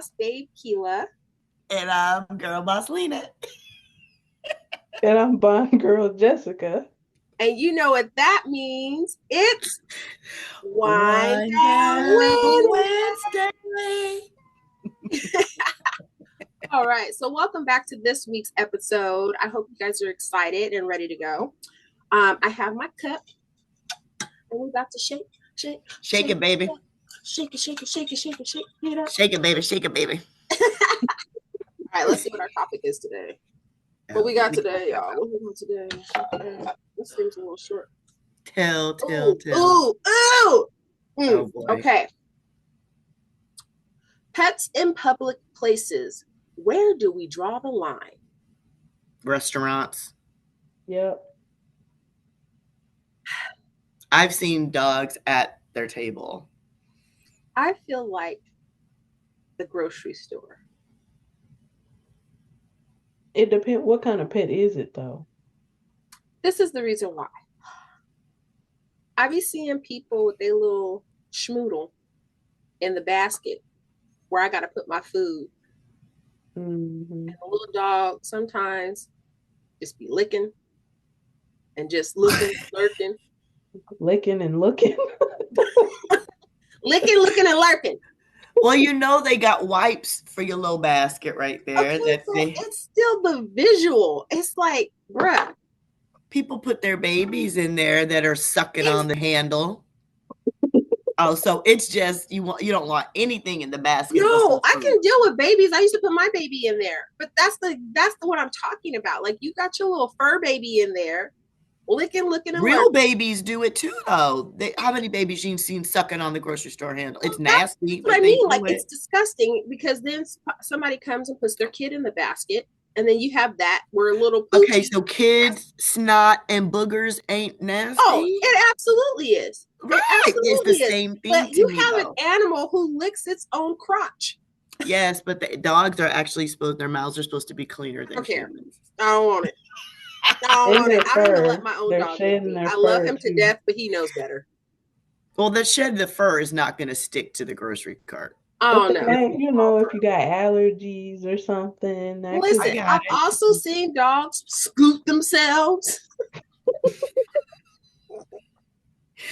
boss babe, Kealah. And I'm Girl Boss Lena. And I'm Bond Girl Jessica. And you know what that means. It's Whine Whine Down Down Wednesday. Wednesday. All right, so welcome back to this week's episode. I hope you guys are excited and ready to go. I have my cup, and we're about to shake it, baby. Shake it, shake it, shake it, shake it, shake it up. Shake it, baby. Shake it, baby. All right, let's see what our topic is today. What we got today, y'all? What we got today? This thing's a little short. Tell. Ooh. Oh, boy. Okay. Pets in public places. Where do we draw the line? Restaurants. Yep. I've seen dogs at their table. I feel like the grocery store. It depends. What kind of pet is it, though? This is the reason why. I be seeing people with their little schmoodle in the basket where I got to put my food. Mm-hmm. And the little dog sometimes just be licking and just looking, lurking. Licking and looking. Licking, looking, and lurking. Well, you know they got wipes for your little basket right there. Okay, it's still the visual. It's like, bruh. People put their babies in there that are sucking on the handle. Oh, so it's just you don't want anything in the basket. No, I can deal with babies. I used to put my baby in there, but that's the what I'm talking about. Like you got your little fur baby in there, licking, looking, and real lurking. babies do it too, though. How many babies you've seen sucking on the grocery store handle? It's nasty. What I mean, like it's disgusting because then somebody comes and puts their kid in the basket. And then you have that where a little poochie. Okay, so kids, snot, and boogers ain't nasty. Oh, it absolutely is. Right, it's the same thing. But you have an animal who licks its own crotch. Yes, but the dogs are actually their mouths are supposed to be cleaner than humans. I don't want it. I don't want it. I'm gonna let my own dog lick me. I love him to death, but he knows better. Well, the fur is not going to stick to the grocery cart. Oh no! You know, if you got allergies or something. Listen, I've also seen dogs scoop themselves.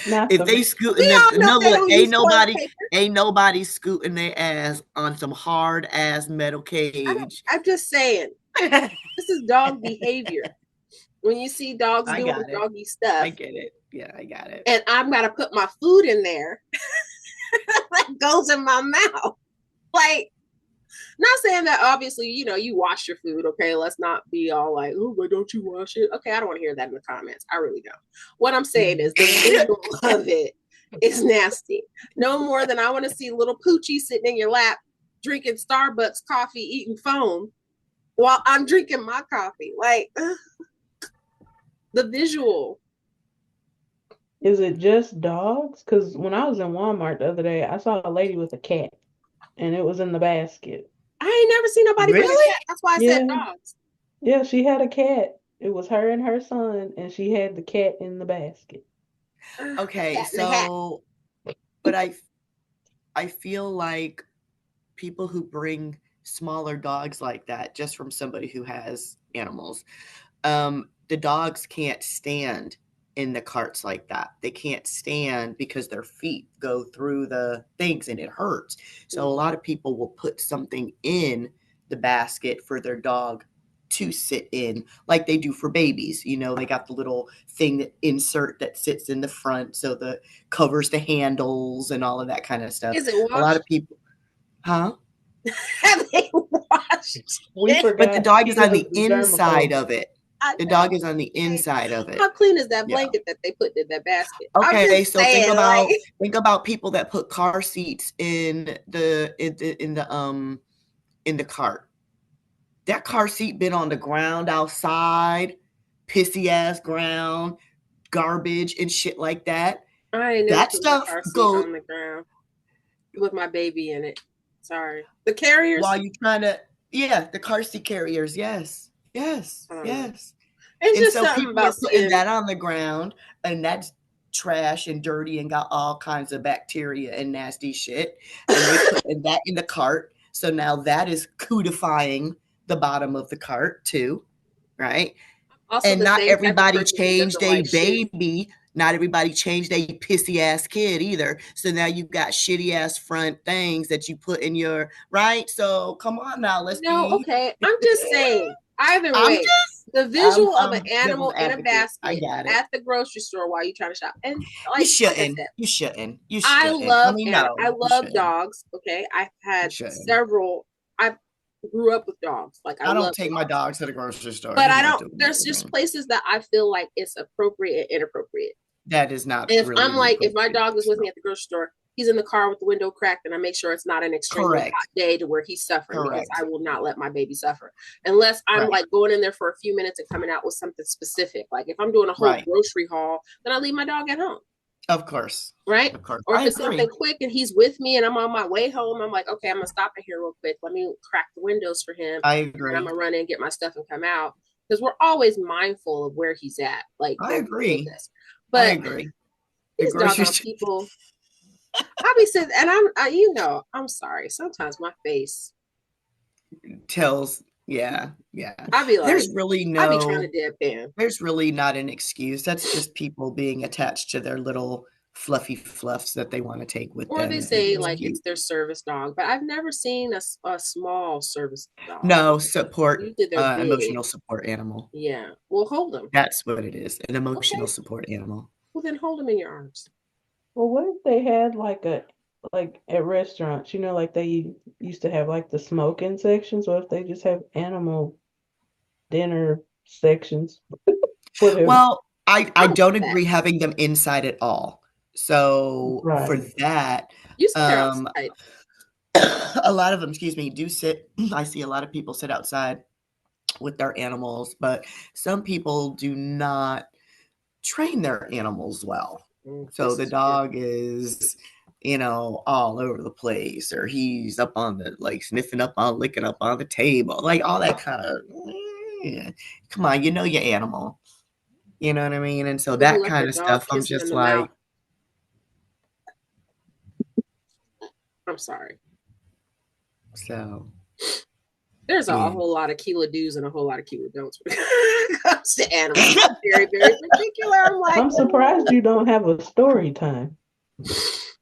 If they scoot, ain't nobody scooting their ass on some hard ass metal cage. I'm just saying, this is dog behavior. When you see dogs doing doggy stuff, I get it. Yeah, I got it. And I'm gonna put my food in there. That goes in my mouth. Like, not saying that obviously, you wash your food, okay? Let's not be all like, oh, why don't you wash it? Okay, I don't want to hear that in the comments. I really don't. What I'm saying is the visual of it is nasty. No more than I want to see little poochie sitting in your lap, drinking Starbucks coffee, eating foam while I'm drinking my coffee. Like, the visual. Is it just dogs? Because when I was in Walmart the other day, I saw a lady with a cat, and it was in the basket. I ain't never seen nobody with a cat. That's why I said dogs. Yeah, she had a cat. It was her and her son, and she had the cat in the basket. Okay, so, but I feel like people who bring smaller dogs like that, just from somebody who has animals, the dogs can't stand in the carts like that. They can't stand because their feet go through the things and it hurts. So a lot of people will put something in the basket for their dog to sit in, like they do for babies. They got the little thing that sits in the front, so the covers the handles and all of that kind of stuff. Is it washed? A lot of people, Have they washed? But the dog is on the inside of it. The dog is on the inside of it. How clean is that blanket that they put in that basket? Okay, so think about people that put car seats in the cart. That car seat been on the ground outside, pissy ass ground, garbage and shit like that. I ain't that stuff goes on the ground with my baby in it. Sorry, the carriers. While you trying to, the car seat carriers. Yes. It's and just so people are putting that on the ground, and that's trash and dirty and got all kinds of bacteria and nasty shit. And they put that in the cart So now that is codifying the bottom of the cart too, right? Also, And the not same type of everybody person who changed doesn't a like shit. baby. Not everybody changed a pissy ass kid either. So now you've got shitty ass front things that you put in your right. So come on now, let's No, be. okay. I'm just saying. Either I'm way, just. the visual of an I'm devil's animal in a advocate. I basket got it. at the grocery store while you're trying to shop, and You like I shouldn't. said, You shouldn't. You I shouldn't. I love mean, and I no, you love shouldn't. dogs. Okay, I've You had shouldn't. several. I grew up with dogs. Like I I don't love take dogs. my dogs to the grocery store. But He's I not don't. doing There's that. just places that I feel like it's appropriate and inappropriate. That is not If really I'm the like, if my appropriate dog is with place. me at the grocery store, he's in the car with the window cracked, and I make sure it's not an extremely Correct. hot day to where he's suffering because Correct. I will not let my baby suffer unless I'm Right. like going in there for a few minutes and coming out with something specific. Like if I'm doing a whole Right. grocery haul, then I leave my dog at home. Of course. Right. Of course. Or if I it's agree. something quick and he's with me and I'm on my way home, I'm like, okay, I'm gonna stop in here real quick. Let me crack the windows for him. I And agree. I'm gonna run in, get my stuff, and come out. Because we're always mindful of where he's at. Like I agree. But I agree. these doggone people, I'll be sitting, and I'm sorry. Sometimes my face tells, yeah. I'll be like, there's really I'll be trying to deadpan. There's really not an excuse. That's just people being attached to their little fluffy fluffs that they want to take with them. Or they say like it's their service dog, but I've never seen a small service dog. No, support, they're emotional support animal. Yeah, well, hold them. That's what it is, an emotional support animal. Well, then hold them in your arms. Well, what if they had like at restaurants, like they used to have like the smoking sections, or if they just have animal dinner sections? Well, I don't agree having them inside at all. So Right. for that, a lot of them, do sit. I see a lot of people sit outside with their animals, but some people do not train their animals well. So the dog is, all over the place, or he's up on the, like, licking up on the table, like all that kind of, come on, your animal. You know what I mean? And so that kind of stuff, I'm just like, I'm sorry. So there's a whole lot of Kealah do's and a whole lot of Kealah don'ts when it comes to animals. I'm very, very particular. I'm surprised you don't have a story time.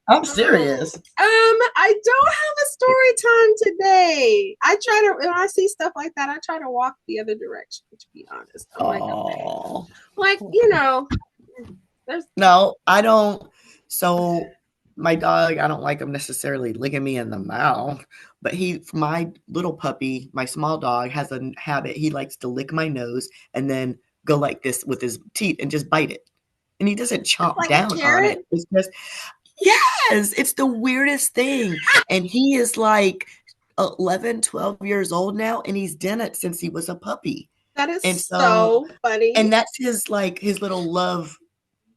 I'm serious. I don't have a story time today. I try to, when I see stuff like that, I try to walk the other direction, to be honest. I'm like, no, I don't. So my dog, I don't like him necessarily licking me in the mouth, but my little puppy, my small dog, has a habit. He likes to lick my nose and then go like this with his teeth and just bite it. And he doesn't chomp down on it. It's just, yes, it's the weirdest thing. And he is like 11, 12 years old now, and he's done it since he was a puppy. That is so funny. And that's his little love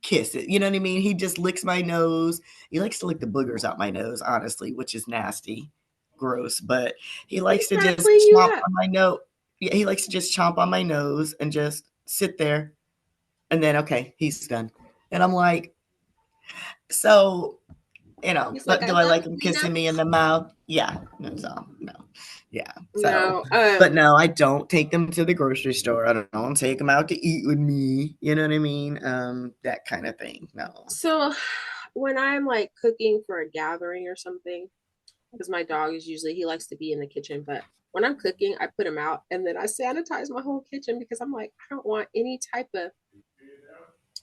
kiss. You know what I mean? He just licks my nose. He likes to lick the boogers out my nose, honestly, which is nasty, gross. But he likes to just chomp on my nose. Yeah, he likes to just chomp on my nose and just sit there. And then, okay, he's done. And I'm like, so, but do I like him kissing me in the mouth? Yeah. No. Yeah. So, but no, I don't take them to the grocery store. I don't take them out to eat with me. You know what I mean? That kind of thing. No. So when I'm like cooking for a gathering or something, because my dog is usually, he likes to be in the kitchen, but when I'm cooking, I put him out and then I sanitize my whole kitchen because I'm like, I don't want any type of,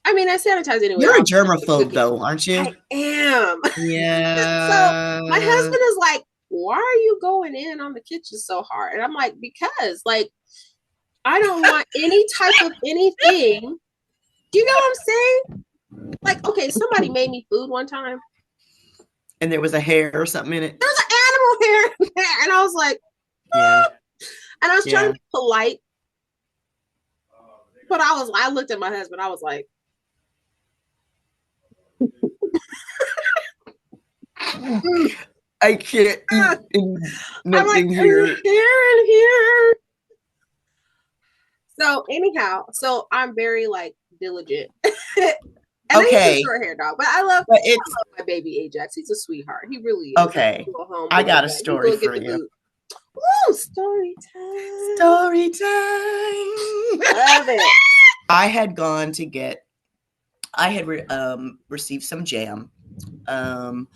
I sanitize anyway. You're a germaphobe though, aren't you? I am. Yeah. So my husband is like, why are you going in on the kitchen so hard? And I'm like, because like, I don't want any type of anything. Do you know what I'm saying? Like, okay, somebody made me food one time. And there was a hair or something in it. There was an animal hair in there. And I was like, yeah. And I was trying to be polite. But I looked at my husband, I was like, I can't eat nothing here. Here. So anyhow, I'm very like diligent. And okay. He's a short hair dog, but I love my baby Ajax. He's a sweetheart. He really is. Okay. I got a story for you. Woo, story time. Story time. Love it. I had gone to get, I had received some jam. And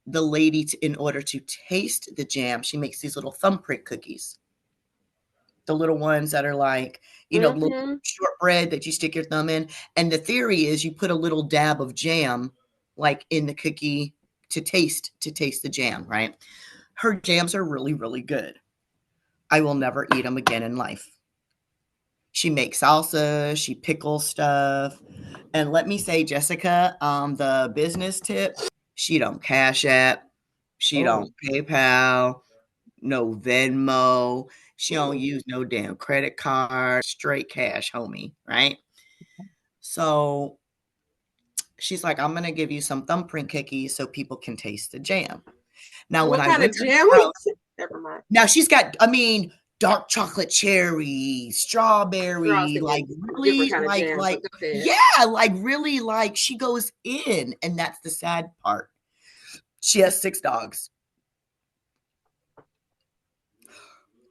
the lady, in order to taste the jam, she makes these little thumbprint cookies. The little ones that are like, little shortbread that you stick your thumb in. And the theory is you put a little dab of jam like in the cookie to taste the jam, right? Her jams are really, really good. I will never eat them again in life. She makes salsa, she pickles stuff. And let me say, Jessica, the business tip, she don't Cash App, she don't PayPal, no Venmo, she don't use no damn credit card, straight cash, homie, right? So she's like, I'm gonna give you some thumbprint cookies so people can taste the jam. Now, when What I kind went of to jam? the house, Never mind. now she's got, dark chocolate cherry, strawberry, like really, different kind of jam. like, yeah, like really, like she goes in, and that's the sad part. She has 6 dogs.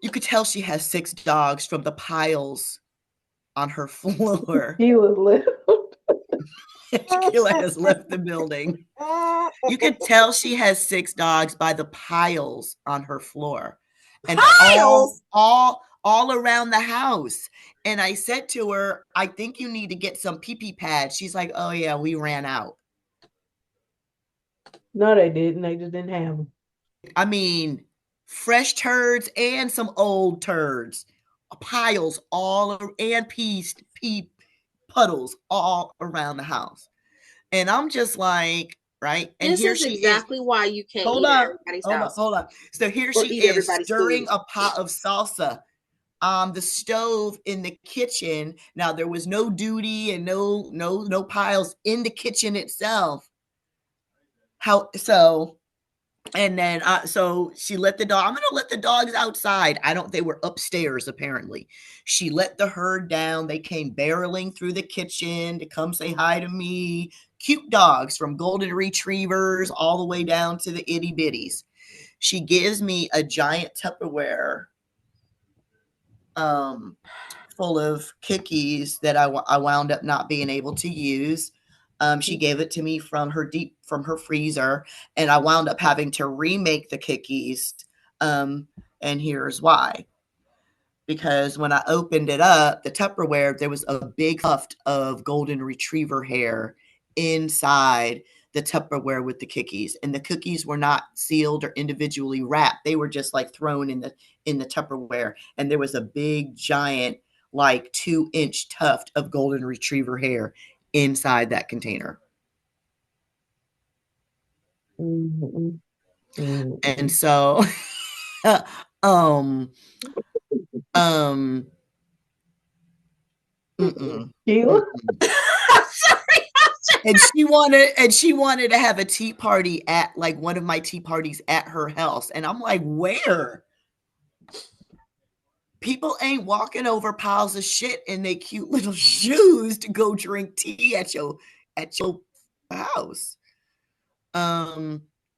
You could tell she has 6 dogs from the piles on her floor. Kealah has left the building. You could tell she has 6 dogs by the piles on her floor. And all around the house. And I said to her, I think you need to get some pee-pee pads. She's like, oh yeah, we ran out. No, they didn't. They just didn't have them. I mean, fresh turds and some old turds. Piles and pee puddles all around the house. And I'm just like, right? And this here is she exactly is. why you can't eat at everybody's house. Hold on. So here she is stirring a pot of salsa on the stove in the kitchen. Now there was no duty and no piles in the kitchen itself. And then so she let the dog, I'm gonna let the dogs outside. They were upstairs apparently. She let the herd down. They came barreling through the kitchen to come say hi to me. Cute dogs, from golden retrievers all the way down to the itty bitties. She gives me a giant Tupperware full of cookies that I wound up not being able to use. She gave it to me from her freezer, and I wound up having to remake the cookies. And here's why. Because when I opened it up, the Tupperware, there was a big tuft of golden retriever hair inside the Tupperware with the cookies, and the cookies were not sealed or individually wrapped. They were just like thrown in the Tupperware, and there was a big giant like 2-inch tuft of golden retriever hair inside that container. Mm-hmm. Mm-hmm. And so Kealah? Sorry. and she wanted to have a tea party at like one of my tea parties at her house, and I'm like, where? People ain't walking over piles of shit in their cute little shoes to go drink tea at your house.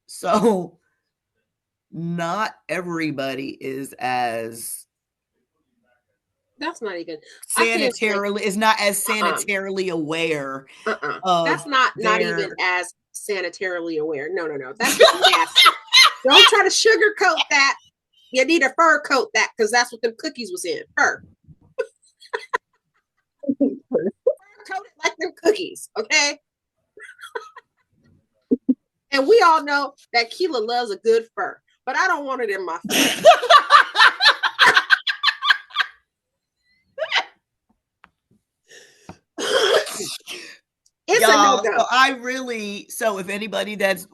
So not everybody is as that's not even sanitarily is not as sanitarily aware. That's not even as sanitarily aware. No. That's nasty. Don't try to sugarcoat that. You need to fur coat that, because that's what them cookies was in. Fur. Fur coat it like them cookies, okay? And we all know that Kealah loves a good fur, but I don't want it in my fur. It's y'all, a no-go. So if anybody that's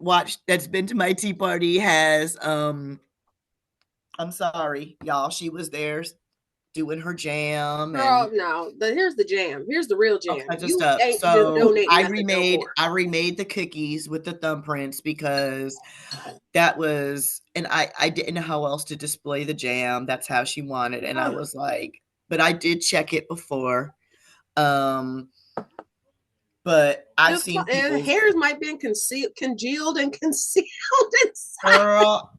been to my tea party has, I'm sorry, y'all, she was there doing her jam. Girl, no. Here's the jam. Here's the real jam. Okay, You ain't donate I nothing no more. remade the cookies with the thumbprints because that was, and I didn't know how else to display the jam. That's how she wanted, and I was like, but I did check it before. But I've seen people, hairs might be congealed and concealed inside. Girl,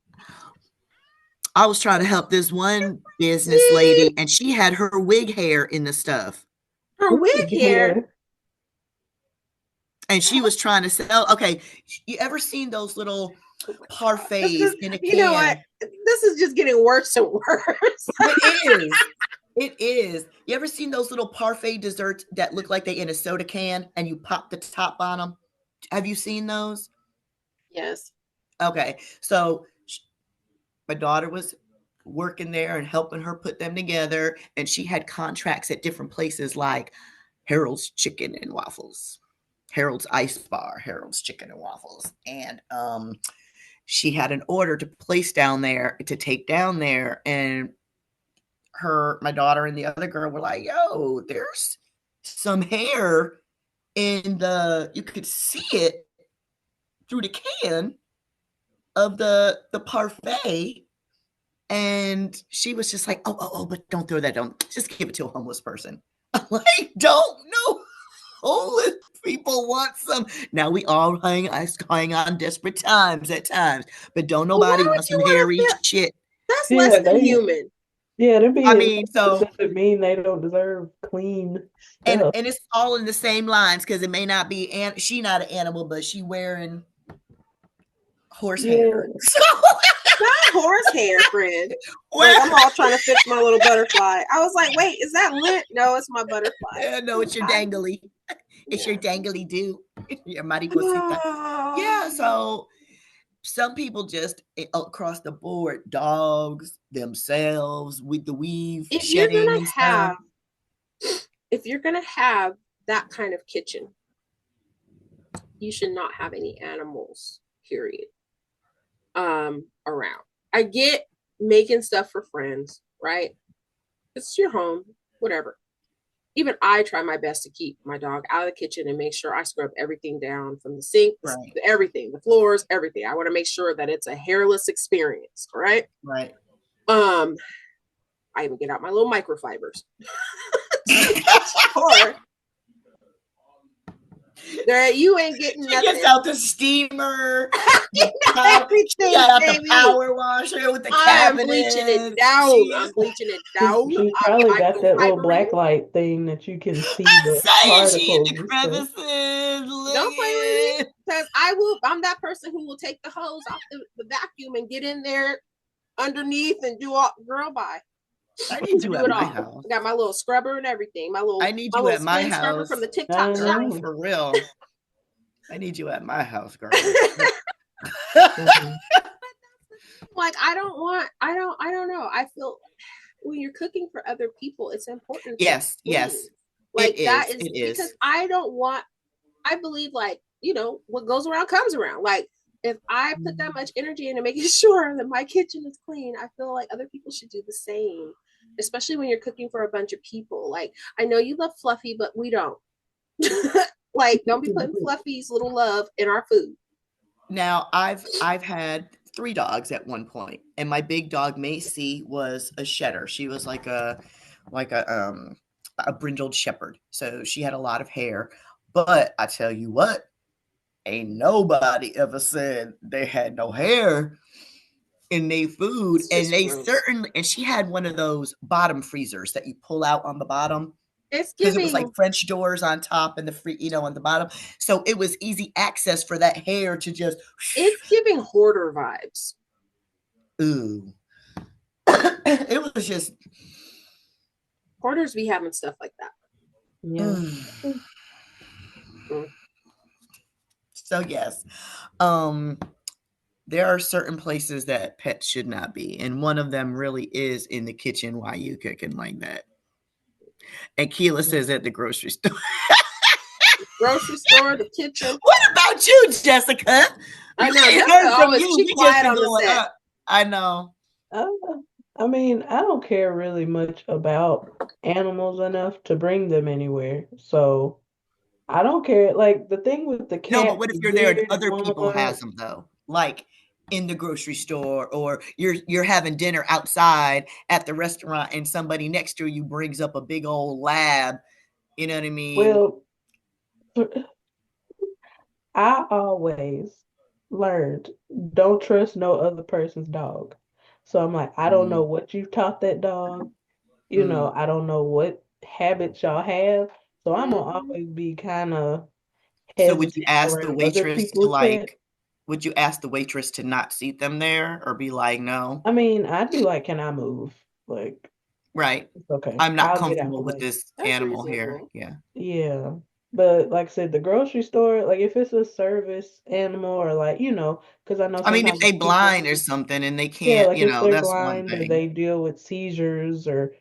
I was trying to help this one business lady, and she had her wig hair in the stuff. Her wig hair. And she was trying to sell. Okay, you ever seen those little parfaits in a can? You know what? This is just getting worse and worse. It is. It is. You ever seen those little parfait desserts that look like they in a soda can and you pop the top on them? Have you seen those? Yes. Okay. So my daughter was working there and helping her put them together. And she had contracts at different places like Harold's Chicken and Waffles, Harold's Ice Bar, Harold's Chicken and Waffles. And she had an order to place down there, to take down there. And my daughter and the other girl were like, yo, there's some hair in you could see it through the can of the parfait. And she was just like, oh, but don't throw that. Don't, just give it to a homeless person. I'm like, don't know. Homeless people want some. Now we all hang on desperate times at times, but don't nobody want some hairy shit. That's less than human. Yeah, I mean, so doesn't mean they don't deserve clean stuff. And it's all in the same lines, because it may not be, and she not an animal, but she wearing horsehair. So not horsehair, friend. Like, I'm all trying to fix my little butterfly. I was like, wait, is that lint? No, it's my butterfly. Yeah, no, it's your dangly. It's your dangly do. Your mariposita. Yeah, so some people just across the board, dogs themselves with the weave shedding and stuff. If you're gonna have that kind of kitchen, you should not have any animals, period. Around. I get making stuff for friends, right? It's your home, whatever. Even I try my best to keep my dog out of the kitchen and make sure I scrub everything down, from the sink, everything, the floors, everything. I want to make sure that it's a hairless experience, right? Right. I even get out my little microfibers. Sure. You ain't getting nothing. She gets out the steamer. Everything. Got out the power washer with the cabinet. I'm bleaching it down. She probably got that little black light thing that you can see the particles. The crevices. Don't play with me, because I'm that person who will take the hose off the vacuum and get in there underneath and do all. Girl, bye. I need you at my house. I got my little scrubber and everything. I need you at my house. Scrubber from the TikTok shop. For real. I need you at my house, girl. Like, I don't know. I feel when you're cooking for other people, it's important. Yes. Like, that is because I believe, like, what goes around comes around. Like, if I put that much energy into making sure that my kitchen is clean, I feel like other people should do the same, especially when you're cooking for a bunch of people. Like, I know you love Fluffy, but we don't. Like, don't be putting Fluffy's little love in our food. Now, I've had 3 dogs at one point, and my big dog Macy was a shedder. She was like a brindled shepherd, so she had a lot of hair. But I tell you what, ain't nobody ever said they had no hair in their food. And they certainly, and she had one of those bottom freezers that you pull out on the bottom. Because it was like French doors on top and the on the bottom. So it was easy access for that hair to just. It's giving hoarder vibes. Ooh. It was just. Hoarders be having stuff like that. Yeah. So yes. There are certain places that pets should not be. And one of them really is in the kitchen while you cooking like that. And Kealah says at the grocery store. Grocery store, the kitchen. What about you, Jessica? I know. She's quiet on the set. I know. I mean, I don't care really much about animals enough to bring them anywhere. So I don't care. Like, the thing with the cat. No, but what if you're there and other people has them though? Like in the grocery store, or you're having dinner outside at the restaurant and somebody next to you brings up a big old lab. You know what I mean? Well, I always learned, don't trust no other person's dog. So I'm like, I don't know what you've taught that dog. You know, I don't know what habits y'all have. So I'm gonna always be kind of So would you hesitant ask the around other waitress to people's pets. would you ask the waitress to not seat them there or be like, no? I mean, I'd be like, can I move? Like, Right. it's okay. I'm not I'll get out the comfortable with way. this That's animal here. reasonable. Yeah. Yeah. But like I said, the grocery store, like if it's a service animal or like, because I know I mean, if sometimes they people, blind or something and they yeah, can't, like if they're that's one blind or thing. they deal with seizures or,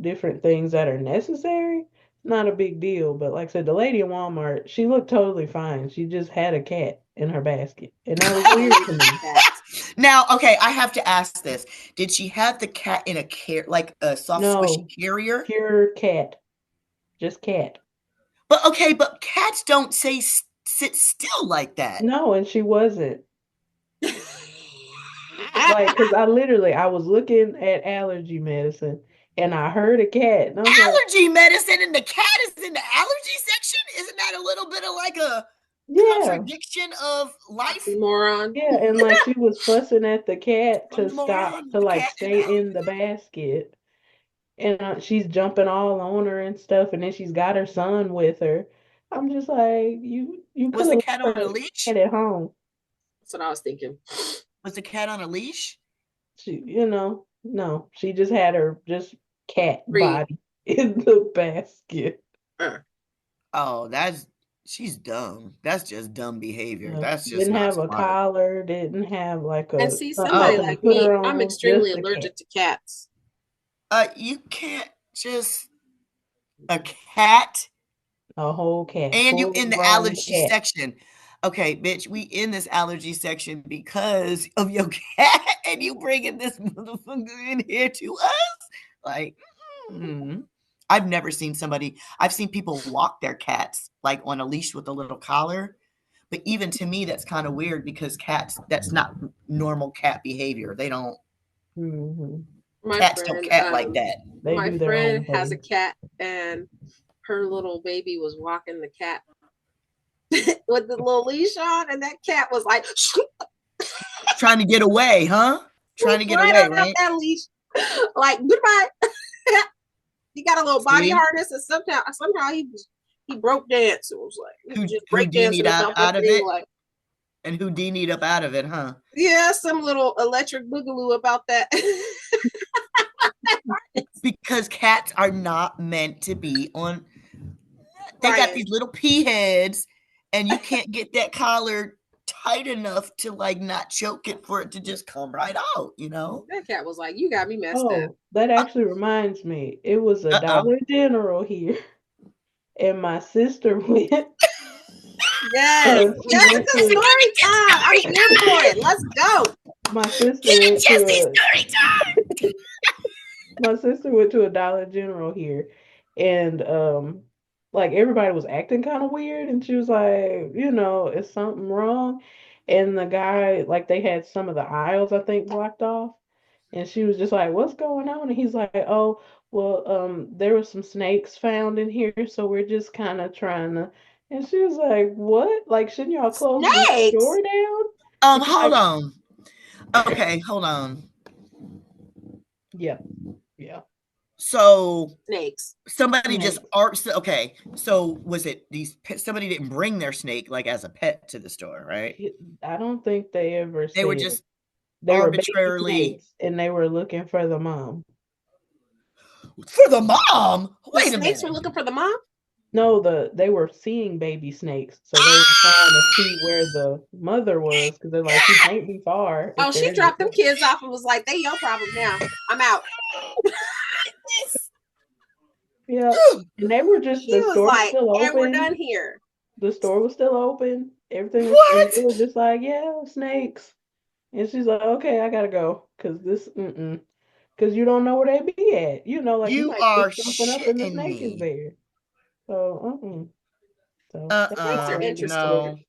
different things that are necessary, not a big deal. But like I said, the lady in Walmart, she looked totally fine. She just had a cat in her basket. And that was weird to me. Now, okay, I have to ask this. Did she have the cat in like a soft, squishy No, carrier? pure cat. Just cat. But cats don't sit still like that. No, and she wasn't. Like, because I was looking at allergy medicine and I heard a cat and I was like, Allergy medicine and the cat is in the allergy section? Isn't that a little bit of like a yeah, contradiction of life? Moron. yeah. And like she was fussing at the cat to stop, Moron, to the like cat and stay in the basket. And she's jumping all on her and stuff. And then she's got her son with her. I'm just like, you could Was the have cat left on a her leash? cat at home. That's what I was thinking. Was the cat on a leash? She, no, she just had her just cat Free. body in the basket. Oh, she's dumb. That's just dumb behavior. That's just Didn't not have a smart. collar, didn't have like And a see, somebody nothing to Oh, like put me, her I'm on, extremely just a cat. allergic to cats. you can't just a cat A whole cat, and you full in the grown allergy cat. section. Okay, bitch, we in this allergy section because of your cat, and you bringing this motherfucker in here to us? Like, I've never seen I've seen people walk their cats like on a leash with a little collar. But even to me, that's kind of weird because that's not normal cat behavior. They don't, Hmm My cats don't friend, cat like that. They my do their friend own has a thing. cat, and her little baby was walking the cat with the little leash on, and that cat was like Trying to get away, huh? Trying to get right away, on out right? that leash, like goodbye. He got a little body See? harness, and somehow he broke dance. It was like he was just break Houdini'd dancing about that out of thing, it like and Houdini'd up out of it, huh? yeah, some little electric boogaloo about that. Because cats are not meant to be on. They got Brian, these little pea heads, and you can't get that collar tight enough to like not choke it for it to just come right out, that cat was like, "You got me messed up." Oh, that actually reminds me. It was a Uh-oh. Dollar General here, and my sister went Yes, and she yes, went it's to story time. I'm here for it. Let's go. my sister Give it went to Jesse's story time. my sister went to a Dollar General here, and like everybody was acting kind of weird, and she was like, is something wrong? And the guy, like, they had some of the aisles, I think, blocked off, and she was just like, "What's going on?" And he's like, "Oh, well, there were some snakes found in here, so we're just kind of trying to." And she was like, "What? Like, shouldn't y'all close the Snakes. store down?" He's Hold like, on. Okay, hold on. "Yeah, yeah, So Snakes. somebody just snakes." okay. So was it somebody didn't bring their snake like as a pet to the store, right? I don't think they ever They were said. just They were baby arbitrarily snakes and they were looking for the mom. for the mom. The Wait a snakes were minute. looking for the mom. No, they were seeing baby snakes, so they were trying to see where the mother was because they're like, she can't be far Oh, if she they're in the dropped them store. kids off and was like, "They your problem now. I'm out." Yeah, and they were just He the was store was like, still "And we're open. done here." The store was still open. Everything was, and What? they were just like, yeah, snakes. And she's like, okay, I gotta go because because you don't know where they be at. Like you You might pick are something up and the shitting snake is me. there. So, So that's Snakes are why it was interesting.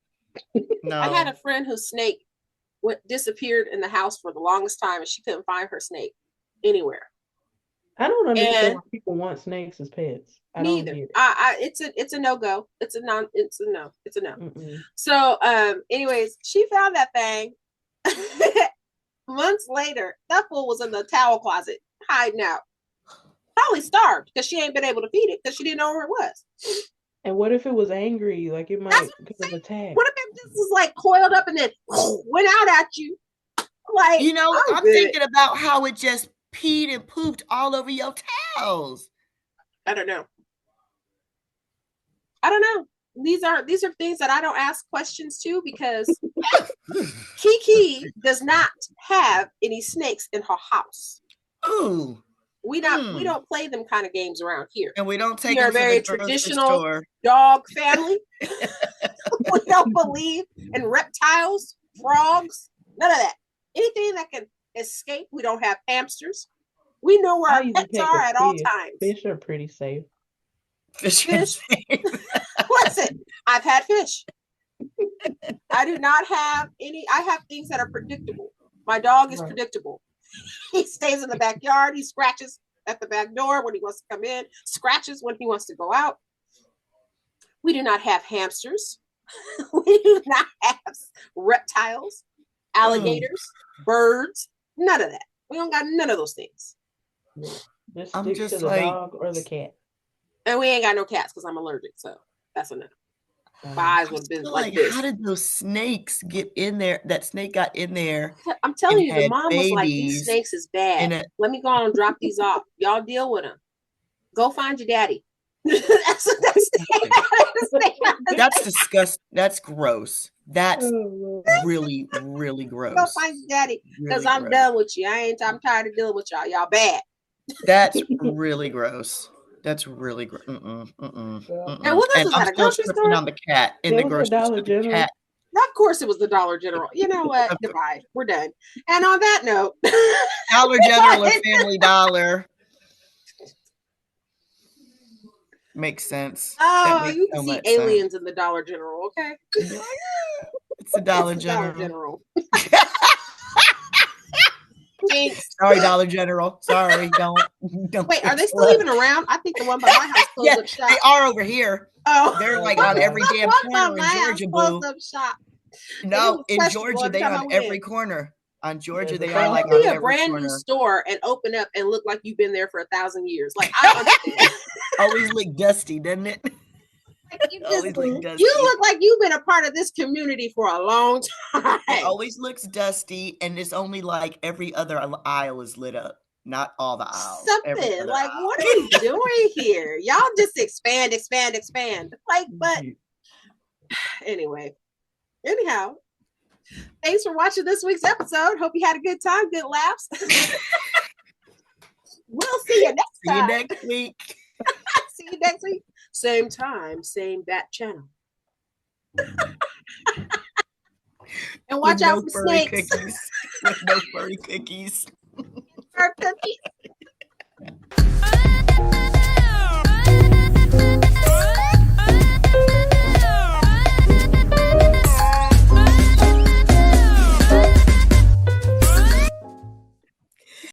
weird. No. I had No. a friend whose snake disappeared in the house for the longest time, and she couldn't find her snake anywhere. I don't understand And why people want snakes as pets. I me don't either. get it. It's a no go. It's a non. It's a no. It's a no. Mm-mm. So anyways, she found that thing. Months later, that fool was in the towel closet, hiding out. Probably starved because she ain't been able to feed it because she didn't know where it was. And what if it was angry? Like it might get attacked. What if it just was like coiled up and then went out at you? Like, I'm thinking about how it just peed and pooped all over your towels. I don't know. These are things that I don't ask questions to because Kiki does not have any snakes in her house. Ooh. We don't play them kind of games around here. And we don't take We are a very traditional dog family. We don't believe in reptiles, frogs, none of that. Anything that can escape. We don't have hamsters. We know where our pets are at all times. Fish are pretty safe. Fish. Listen, I've had fish. I do not have any. I have things that are predictable. My dog is predictable. He stays in the backyard. He scratches at the back door when he wants to come in, scratches when he wants to go out. We do not have hamsters. We do not have reptiles, alligators, birds, none of that. We don't got none of those things. Just stick to the dog or the cat. And we ain't got no cats because I'm allergic, so that's enough. My eyes would have been like this. How did those snakes get in there? That snake got in there. I'm telling you, the mom was like, these snakes is bad. Let me go on and drop these off. Y'all deal with them. Go find your daddy. That's disgusting. That's gross. That's really, really gross. Go find your daddy because I'm done with you. I'm tired of dealing with y'all. Y'all bad. That's really gross. That's really gross. And what else is that? A grocery store? On the cat in the grocery Dollar General. Of course, it was the Dollar General. You know what? Goodbye. We're done. And on that note, Dollar General or Family Dollar makes sense. Oh, you can see aliens in the Dollar General. Okay, it's the Dollar General. Sorry, Dollar General. Sorry, don't. Wait, are they still even around? I think the one by my house closed up shop. They are over here. Oh, they're like on every damn corner in Georgia, boo. No, in Georgia, they on every corner. On Georgia, they are like on every corner. A brand new store and open up and look like you've been there for 1,000 years. Like I understand. Always look dusty, doesn't it? You look like you've been a part of this community for a long time. It always looks dusty, and it's only like every other aisle is lit up. Not all the aisles. Something like, what are we doing here? Y'all just expand. Like, but anyhow, thanks for watching this week's episode. Hope you had a good time, good laughs. We'll see you next time. See you next week. See you next week. Same time, same bat channel. And watch out for snakes. With no furry cookies. Fur cookies.